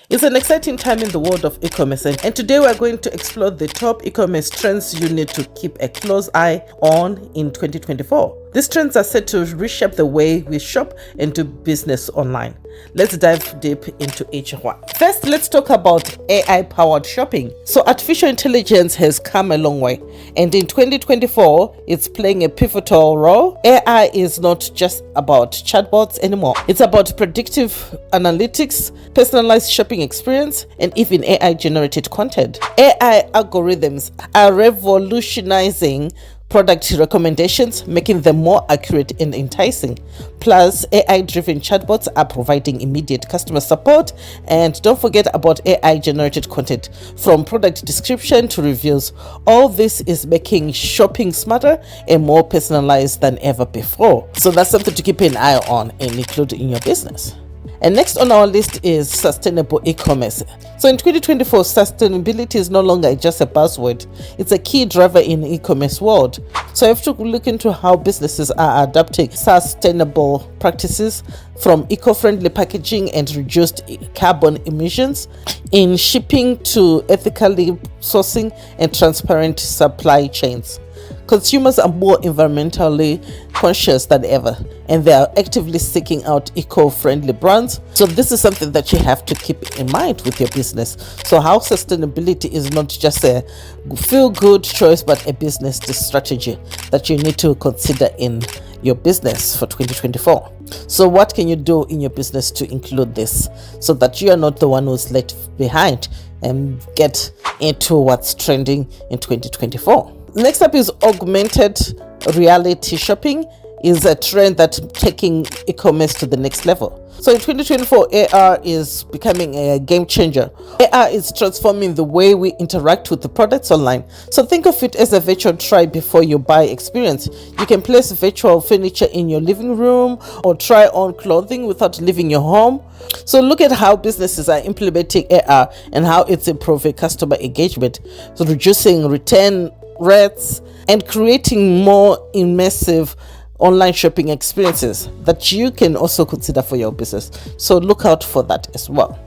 It's an exciting time in the world of e-commerce, and today we're going to explore the top e-commerce trends you need to keep a close eye on in 2024. These trends are set to reshape the way we shop and do business online. Let's dive deep into each one. First, let's talk about AI-powered shopping. So artificial intelligence has come a long way, and in 2024, it's playing a pivotal role. AI is not just about chatbots anymore. It's about predictive analytics, personalized shopping experience, and even AI-generated content. AI algorithms are revolutionizing product recommendations, making them more accurate and enticing. Plus, AI-driven chatbots are providing immediate customer support. And don't forget about AI-generated content, from product description to reviews. All this is making shopping smarter and more personalized than ever before. So that's something to keep an eye on and include in your business. And next on our list is sustainable e-commerce. So in 2024, sustainability is no longer just a buzzword. It's a key driver in the e-commerce world. So you have to look into how businesses are adapting sustainable practices, from eco-friendly packaging and reduced carbon emissions in shipping to ethically sourcing and transparent supply chains. Consumers are more environmentally conscious than ever, and they are actively seeking out eco-friendly brands. So this is something that you have to keep in mind with your business. So how sustainability is not just a feel-good choice, but a business strategy that you need to consider in your business for 2024. So what can you do in your business to include this so that you are not the one who's left behind and get into what's trending in 2024? Next up is augmented reality shopping. Is a trend that's taking e-commerce to the next level. So in 2024, AR is becoming a game changer. AR is transforming the way we interact with the products online. So think of it as a virtual try before you buy experience. You can place virtual furniture in your living room or try on clothing without leaving your home. So look at how businesses are implementing AR and how it's improving customer engagement, so reducing return rates and creating more immersive online shopping experiences that you can also consider for your business. So look out for that as well.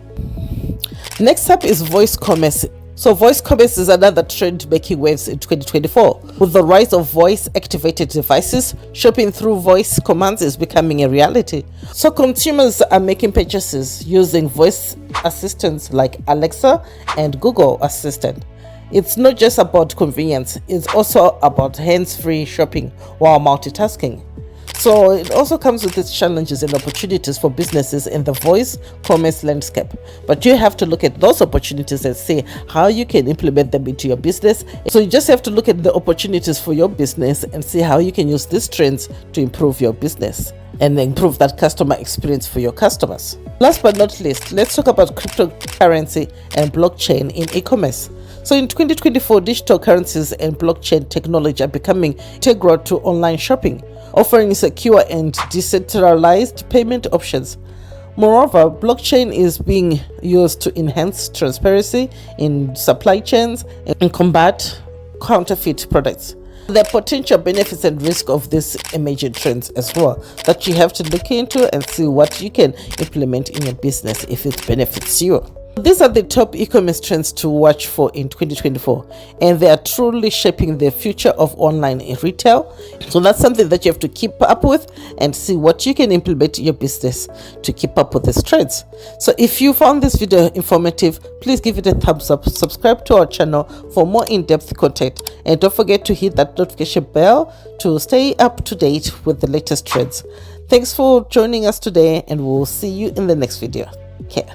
Next up is voice commerce. So voice commerce is another trend making waves in 2024. With the rise of voice activated devices, shopping through voice commands is becoming a reality. So consumers are making purchases using voice assistants like Alexa and Google Assistant. It's not just about convenience, it's also about hands-free shopping while multitasking. So it also comes with its challenges and opportunities for businesses in the voice commerce landscape. But you have to look at those opportunities and see how you can implement them into your business. So you just have to look at the opportunities for your business and see how you can use these trends to improve your business and improve that customer experience for your customers. Last but not least, let's talk about cryptocurrency and blockchain in e-commerce. So in 2024, digital currencies and blockchain technology are becoming integral to online shopping, offering secure and decentralized payment options. Moreover, blockchain is being used to enhance transparency in supply chains and combat counterfeit products. The potential benefits and risk of these emerging trends as well that you have to look into and see what you can implement in your business if it benefits you. These are the top e-commerce trends to watch for in 2024, and they are truly shaping the future of online retail. So that's something that you have to keep up with and see what you can implement in your business to keep up with these trends. So if you found this video informative, please give it a thumbs up, subscribe to our channel for more in-depth content, and don't forget to hit that notification bell to stay up to date with the latest trends. Thanks for joining us today, and we'll see you in the next video. Okay.